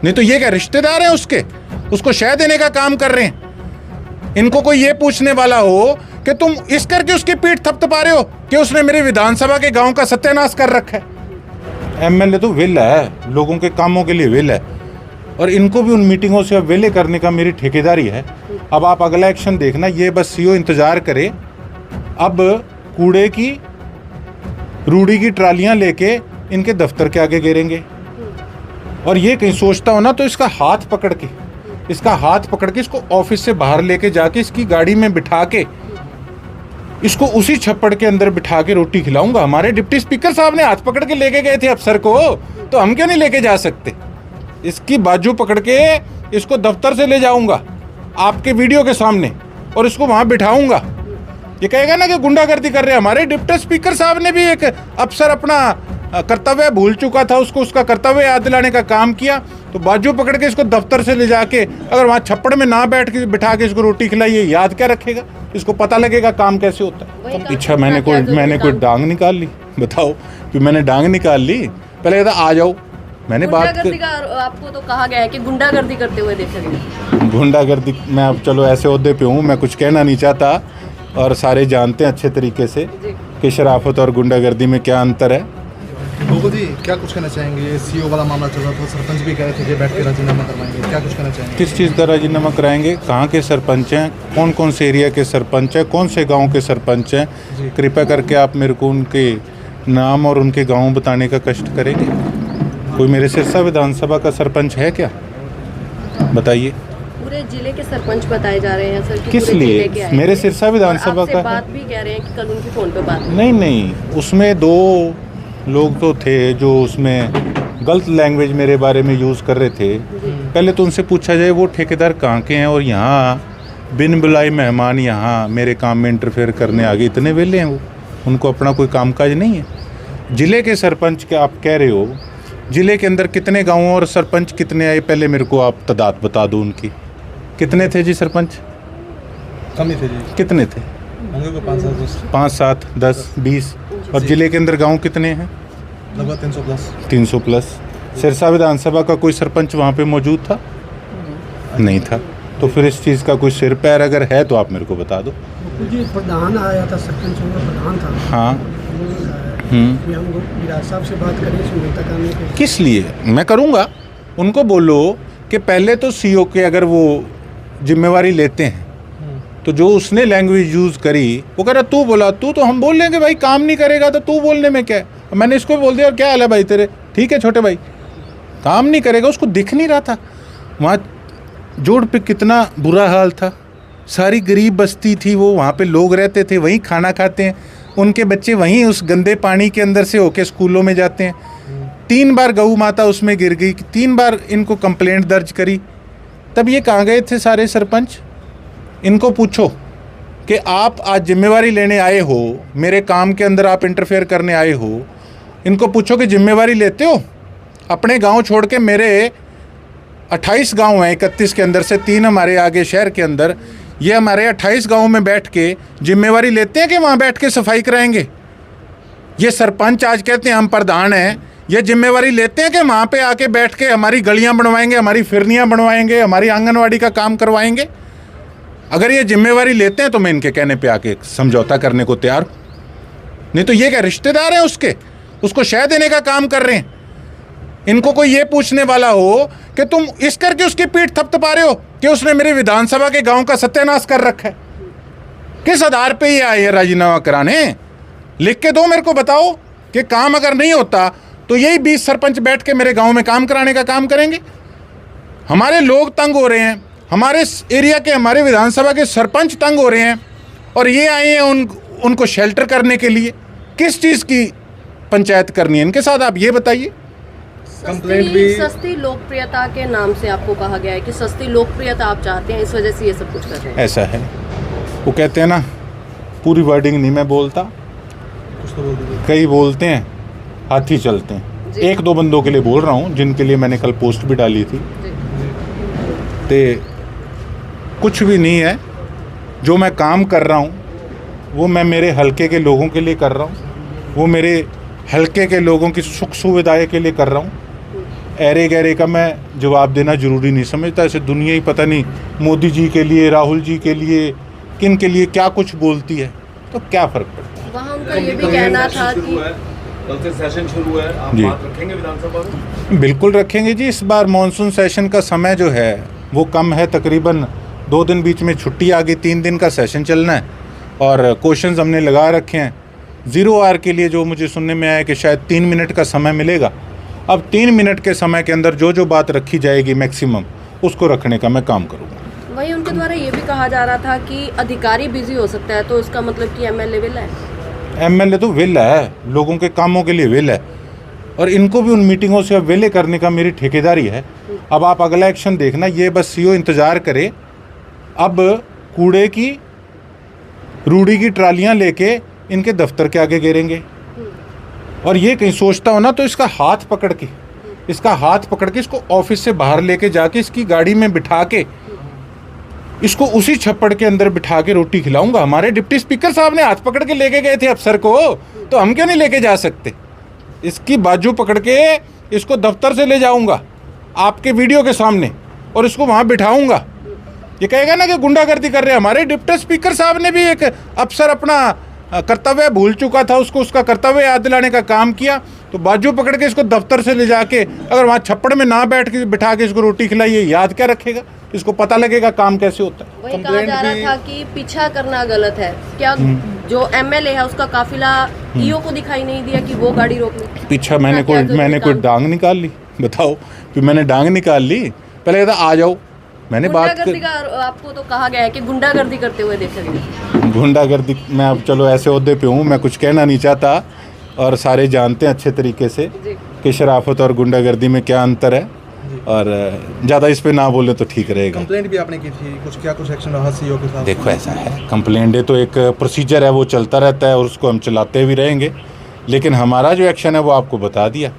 नहीं तो ये क्या रिश्तेदार हैं उसके, उसको शह देने का काम कर रहे हैं। इनको कोई ये पूछने वाला हो कि तुम इस करके उसकी पीठ थपथपा रहे हो कि उसने मेरी विधानसभा के गांव का सत्यानाश कर रखा है। एमएलए तो विल है, लोगों के कामों के लिए विल है, और इनको भी उन मीटिंगों से अब विले करने का मेरी ठेकेदारी है। अब आप अगला एक्शन देखना, ये बस सीओ इंतजार करे। अब कूड़े की रूढ़ी की ट्रालियां लेके इनके दफ्तर के आगे गिरेंगे, और ये कहीं सोचता हो ना तो इसका हाथ पकड़ के इसको ऑफिस से बाहर लेके जाके इसकी गाड़ी में बिठा के इसको उसी छप्पड़ के अंदर बिठा के रोटी खिलाऊंगा। हमारे डिप्टी स्पीकर साहब ने हाथ पकड़ के लेके गए थे अफसर को, तो हम क्यों नहीं लेके जा सकते? इसकी बाजू पकड़ के इसको दफ्तर से ले जाऊंगा आपके वीडियो के सामने, और इसको वहां बिठाऊंगा। ये कहेगा ना कि गुंडागर्दी कर रहे हैं। हमारे डिप्टी स्पीकर साहब ने भी एक अफसर अपना कर्तव्य भूल चुका था, उसको उसका कर्तव्य याद दिलाने का काम किया, तो बाजू पकड़ के इसको दफ्तर से ले जाके अगर वहाँ छप्पड़ में ना बैठ के बिठा के इसको रोटी खिलाई, ये याद क्या रखेगा? इसको पता लगेगा काम कैसे होता है। अच्छा, मैंने कोई डांग निकाल ली? बताओ कि मैंने डांग निकाल ली? पहले कहता आ जाओ, मैंने बात आपको तो कहा गया है कि गुंडागर्दी करते हुए देखा गया। गुंडागर्दी, मैं अब चलो ऐसे ओहदे पे हूँ, मैं कुछ कहना नहीं चाहता, और सारे जानते हैं अच्छे तरीके से कि शराफत और गुंडागर्दी में क्या अंतर है। गोगो जी, क्या कुछ कहना चाहेंगे? ये सीओ वाला मामला चल रहा था, सरपंच भी कह रहे थे कि बैठ के राजीनामा करवाएंगे, क्या कुछ कहना चाहेंगे? किस चीज़ का राजीनामा कराएंगे? कहाँ के सरपंच हैं? कौन कौन से एरिया के सरपंच हैं? कौन से गांव के सरपंच हैं? कृपया करके आप मेरे को उनके नाम और उनके गांव बताने का कष्ट करेंगे। कोई मेरे सिरसा विधानसभा का सरपंच है क्या? बताइए। पूरे जिले के सरपंच बताए जा रहे हैं सर कि किस लिए? मेरे सिरसा विधानसभा का बात भी कह रहे हैं कि कल उनकी फोन पे बात नहीं, उसमें 2 लोग तो थे जो उसमें गलत लैंग्वेज मेरे बारे में यूज़ कर रहे थे। पहले तो उनसे पूछा जाए वो ठेकेदार कहाँ के हैं, और यहाँ बिन बुलाए मेहमान यहाँ मेरे काम में इंटरफेयर करने आ गए। इतने वेले हैं वो, उनको अपना कोई कामकाज नहीं है। जिले के सरपंच के आप कह रहे हो, जिले के अंदर कितने गाँव और सरपंच कितने आए? पहले मेरे को आप तादाद बता दो उनकी। कितने थे जी सरपंच? कम ही थे जी। कितने थे? 5, 7, 10, 20। और जिले के अंदर गांव कितने हैं? लगभग 300 प्लस। सिरसा विधानसभा का कोई सरपंच वहाँ पे मौजूद था? नहीं था। तो फिर इस चीज़ का कोई सिर पैर अगर है तो आप मेरे को बता दो। जी, प्रधान आया था, सरपंच प्रधान था। हाँ। हम विराज साहब से बात करें समझौता करने के। किस लिए? मैं करूँगा। उनको बोलो कि पहले तो सीओ के अगर वो जिम्मेवारी लेते हैं तो जो उसने लैंग्वेज यूज़ करी, वो कह रहा तू बोला, तू तो हम बोल लेंगे भाई, काम नहीं करेगा तो तू बोलने में क्या है? मैंने इसको बोल दिया, और क्या हाल है भाई तेरे? ठीक है छोटे भाई, काम नहीं करेगा। उसको दिख नहीं रहा था वहाँ जोड़ पे कितना बुरा हाल था। सारी गरीब बस्ती थी वो, वहाँ पे लोग रहते थे, वहीं खाना खाते हैं, उनके बच्चे वहीं उस गंदे पानी के अंदर से होके स्कूलों में जाते हैं। 3 बार गऊ माता उसमें गिर गई, 3 बार इनको कंप्लेंट दर्ज करी। तब ये कहाँ गए थे सारे सरपंच? इनको पूछो कि आप आज जिम्मेवारी लेने आए हो, मेरे काम के अंदर आप इंटरफेयर करने आए हो। इनको पूछो कि जिम्मेवारी लेते हो? अपने गांव छोड़ के, मेरे 28 गांव हैं 31 के अंदर से, 3 हमारे आगे शहर के अंदर, ये हमारे 28 गाँव में बैठ के जिम्मेवारी लेते हैं कि वहाँ बैठ के सफाई कराएंगे? ये सरपंच आज कहते हैं हम प्रधान हैं, ये जिम्मेवारी लेते हैं कि वहाँ पे आके बैठ के हमारी गलियाँ बनवाएंगे, हमारी फिरनियाँ बनवाएंगे, हमारी आंगनवाड़ी का काम करवाएंगे? अगर ये जिम्मेवारी लेते हैं तो मैं इनके कहने पे आके समझौता करने को तैयार हूँ। नहीं तो ये क्या रिश्तेदार हैं उसके, उसको शह देने का काम कर रहे हैं। इनको कोई ये पूछने वाला हो कि तुम इस करके उसकी पीठ थपथपा रहे हो कि उसने मेरे विधानसभा के गांव का सत्यानाश कर रखा है। किस आधार पे ये आए हैं राजीनामा कराने? लिख के दो मेरे को, बताओ कि काम अगर नहीं होता तो यही 20 सरपंच बैठ के मेरे गाँव में काम कराने का काम करेंगे। हमारे लोग तंग हो रहे हैं, हमारे एरिया के, हमारे विधानसभा के सरपंच तंग हो रहे हैं, और ये आए हैं उनको शेल्टर करने के लिए। किस चीज़ की पंचायत करनी है इनके साथ, आप ये बताइए। कंप्लेंट भी सस्ती लोकप्रियता के नाम से आपको कहा गया है कि सस्ती लोकप्रियता आप चाहते हैं, इस वजह से ये सब कुछ कर रहे हैं। ऐसा है, वो कहते हैं ना, पूरी वर्डिंग नहीं मैं बोलता, कुछ तो बोल दीजिए। कई बोलते हैं हाथी चलते हैं। 1-2 बंदों के लिए बोल रहा हूँ जिनके लिए मैंने कल पोस्ट भी डाली थी। ते कुछ भी नहीं है, जो मैं काम कर रहा हूँ वो मैं मेरे हलके के लोगों के लिए कर रहा हूँ, वो मेरे हलके के लोगों की सुख सुविधाएं के लिए कर रहा हूँ। ऐरे गहरे का मैं जवाब देना ज़रूरी नहीं समझता। ऐसे दुनिया ही पता नहीं मोदी जी के लिए, राहुल जी के लिए, किन के लिए क्या कुछ बोलती है, तो क्या फ़र्क पड़ता है। वहाँ उनका ये भी कहना था कि कल से सेशन शुरू है, आप जी। बात रखेंगे विधानसभा में? बिल्कुल रखेंगे जी। इस बार मानसून सेशन का समय जो है वो कम है, तकरीबन 2 दिन बीच में छुट्टी आ गई, 3 दिन का सेशन चलना है और क्वेश्चंस हमने लगा रखे हैं। 0 आवर के लिए जो मुझे सुनने में आया कि शायद 3 मिनट का समय मिलेगा। अब 3 मिनट के समय के अंदर जो जो बात रखी जाएगी मैक्सिमम, उसको रखने का मैं काम करूँगा। वहीं उनके द्वारा ये भी कहा जा रहा था कि अधिकारी बिजी हो सकता है, तो उसका मतलब कि एमएलए विल है। एमएलए तो विल है, लोगों के कामों के लिए विल है, और इनको भी उन मीटिंगों से अब विले करने का मेरी ठेकेदारी है। अब आप अगला एक्शन देखना, ये बस सीओ इंतज़ार करे। अब कूड़े की रूढ़ी की ट्रालियां लेके इनके दफ्तर के आगे गिरेंगे, और ये कहीं सोचता हो ना तो इसका हाथ पकड़ के इसको ऑफिस से बाहर लेके जाके इसकी गाड़ी में बिठा के इसको उसी छप्पड़ के अंदर बिठा के रोटी खिलाऊंगा। हमारे डिप्टी स्पीकर साहब ने हाथ पकड़ के लेके गए थे अफसर को, तो हम क्यों नहीं लेके जा सकते? इसकी बाजू पकड़ के इसको दफ्तर से ले जाऊंगा आपके वीडियो के सामने, और इसको वहाँ बिठाऊंगा। ये कहेगा ना कि गुंडागर्दी कर रहे हैं। हमारे डिप्टी स्पीकर साहब ने भी एक अफसर अपना कर्तव्य भूल चुका था, उसको उसका कर्तव्य याद दिलाने का काम किया, तो बाजू पकड़ के इसको दफ्तर से ले जाके अगर वहाँ छप्पड़ में ना बैठ के बिठा के इसको रोटी खिलाई, ये याद क्या रखेगा? इसको पता लगेगा काम कैसे होता है। वही कहा जा रहा था कि पीछा करना गलत है। क्या जो एमएलए है उसका काफिला ईओ को दिखाई नहीं दिया कि वो गाड़ी रोक ले? पीछा मैंने कोई डांग निकाल ली? बताओ कि मैंने डांग निकाल ली? पहले कहता आ जाओ, मैंने बात गुंडागर्दी का आपको तो कहा गया है कि गुंडागर्दी करते हुए देखा गया। गुंडागर्दी, मैं अब चलो ऐसे ओहदे पे हूँ, मैं कुछ कहना नहीं चाहता, और सारे जानते हैं अच्छे तरीके से कि शराफत और गुंडागर्दी में क्या अंतर है, और ज़्यादा इस पे ना बोले तो ठीक रहेगा। कंप्लेंट भी आपने की थी, क्या कुछ एक्शन रहा सीईओ के साथ? देखो ऐसा है, कंप्लेंट है तो एक प्रोसीजर है, वो चलता रहता है और उसको हम चलाते भी रहेंगे, लेकिन हमारा जो एक्शन है वो आपको बता दिया।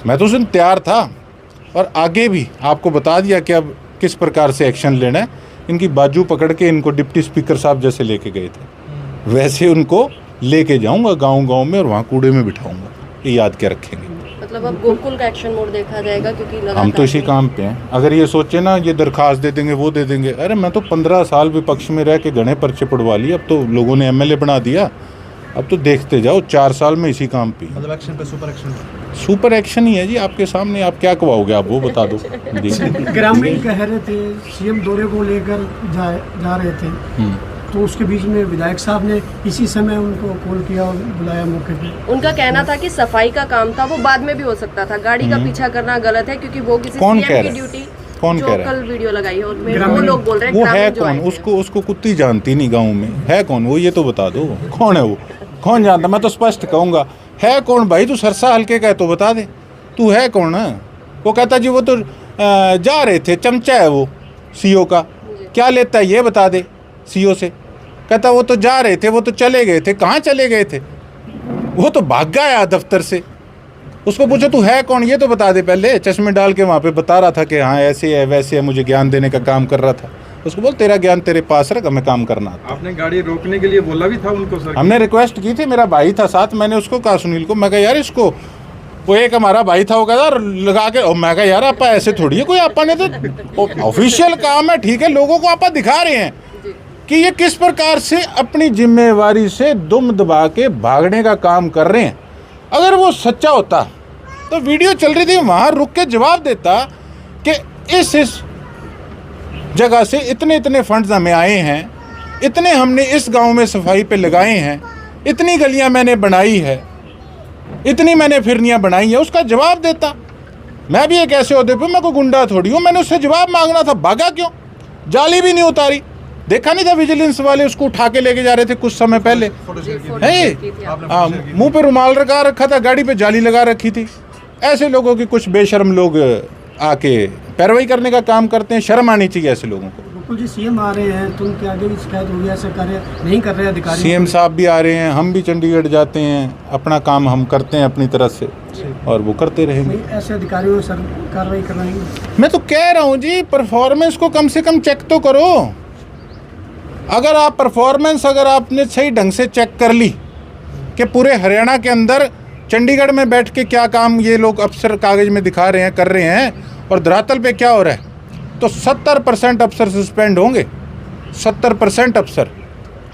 मैं तो उस दिन तैयार था और आगे भी आपको बता दिया कि अब किस प्रकार से एक्शन लेना है। इनकी बाजू पकड़ के इनको डिप्टी स्पीकर साहब जैसे लेके गए थे, वैसे उनको लेके जाऊंगा गांव-गांव में और वहाँ कूड़े में बिठाऊंगा। ये याद क्या रखेंगे? मतलब अब गोकुल का एक्शन मोड देखा जाएगा, क्योंकि हम तो इसी काम पे हैं। अगर ये सोचे ना ये दरखास्त दे देंगे, वो दे देंगे, अरे मैं तो 15 साल विपक्ष में रह के घने पर्चे पड़वा लिए, अब तो लोगों ने एमएलए बना दिया। अब तो देखते जाओ, 4 साल में इसी काम पे। मतलब एक्शन पे सुपर एक्शन? सुपर एक्शन ही है जी आपके सामने। आप क्या कवाओगे, आप वो बता दो जी। ग्रामीण कह रहे थे सीएम दौरे को लेकर जा रहे थे, तो उसके बीच में विधायक साहब ने इसी समय उनको कॉल किया और बुलाया मौके पे। उनका कहना था कि सफाई का काम था, वो बाद में भी हो सकता था। गाड़ी का पीछा करना गलत है, क्योंकि वो किसी कौन सीएम कह की रहा है? ड्यूटी कौन जो कह रहा है? कल वीडियो लगाई है उसमें वो लोग बोल रहे हैं वो है ग्रामीण जो आए कौन? थे। उसको कुत्ती जानती नहीं गाँव में, है कौन वो? ये तो बता दो कौन है वो? कौन जानता? मैं तो स्पष्ट कहूँगा, है कौन भाई? तू सरसा हल्के का है तो बता दे, तू है कौन? वो कहता जी वो तो जा रहे थे, चमचा है वो सीओ का, क्या लेता है ये बता दे सीओ से। कहता वो तो जा रहे थे, वो तो चले गए थे। कहाँ चले गए थे? वो तो भाग गया दफ्तर से। उसको पूछो तू है कौन, ये तो बता दे पहले। चश्मे डाल के वहाँ पे बता रहा था कि हाँ ऐसे है वैसे है, मुझे ज्ञान देने का काम कर रहा था। उसको बोल तेरा ज्ञान तेरे पास रख, हमें काम करना आता। आपने गाड़ी रोकने के लिए बोला भी था उनको सर? हमने रिक्वेस्ट की थी, मेरा भाई था साथ, मैंने उसको कहा सुनील को, मैं कहा यार इसको, वो एक हमारा भाई था, वो कहता लगा के, और मैं कहा यार आपा ऐसे थोड़ी है कोई, आपा ने तो ऑफिशियल काम है, ठीक है, लोगों को आपा दिखा रहे हैं कि ये किस प्रकार से अपनी जिम्मेवारी से दुम दबा के भागने का काम कर रहे हैं। अगर वो सच्चा होता तो वीडियो चल रही थी वहाँ रुक के जवाब देता कि इस जगह से इतने फंड्स हमें आए हैं, इतने हमने इस गांव में सफाई पे लगाए हैं, इतनी गलियां मैंने बनाई है, इतनी मैंने फिरनियां बनाई है, उसका जवाब देता। मैं भी एक ऐसे ओहदे पे, मैं कोई गुंडा थोड़ी हूँ, मैंने उससे जवाब मांगना था। भागा क्यों? जाली भी नहीं उतारी, देखा नहीं था विजिलेंस वाले उसको उठा के लेके जा रहे थे कुछ समय पहले, है मुंह पे रुमाल लगा रखा था, गाड़ी पे जाली लगा रखी थी। ऐसे लोगों की कुछ बेशर्म लोग आके पैरवाई करने का काम करते हैं, शर्म आनी चाहिए ऐसे लोगों को। गोकुल जी सीएम आ रहे हैं तो उनके आगे भी शिकायत होगी, ऐसा कार्य नहीं कर रहे अधिकारी? सीएम साहब भी आ रहे हैं, हम भी चंडीगढ़ जाते हैं, अपना काम हम करते हैं अपनी तरफ से और वो करते रहेंगे। ऐसे अधिकारियों सर कार्रवाई करवाएंगे? मैं तो कह रहा हूँ जी, परफॉर्मेंस को कम से कम चेक तो करो। अगर आप परफॉर्मेंस अगर आपने सही ढंग से चेक कर ली कि पूरे हरियाणा के अंदर चंडीगढ़ में बैठ के क्या काम ये लोग अफसर कागज में दिखा रहे हैं, कर रहे हैं, और धरातल पे क्या हो रहा है। तो 70% अफसर सस्पेंड होंगे, 70% अफसर।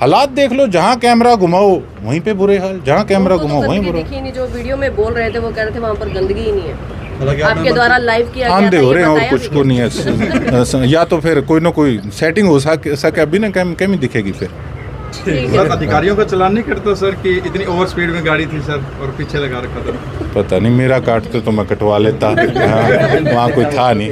हालात देख लो, जहाँ कैमरा घुमाओ वहीं पे बुरे हाल, जहाँ कैमरा उनको तो घुमाओ वहीं गंदगी बुरा। दिखी नहीं, जो वीडियो में बोल रहे थे वो कह रहे थे वहाँ पर गंदगी ही नहीं है। हालांकि आपने आपके द्वारा लाइव किया गया आंधे था, हो ये रहे हैं और बताया कुछ भी को नहीं है। या तो फिर कोई ना कोई सेटिंग हो सके अभी ना, कमी दिखेगी फिर। ठीक है। सर अधिकारियों का चलान नहीं करता सर कि इतनी ओवर स्पीड में गाड़ी थी सर और पीछे लगा रखा था। पता नहीं, मेरा काटते तो मैं कटवा लेता। हाँ, वहाँ कोई था नहीं।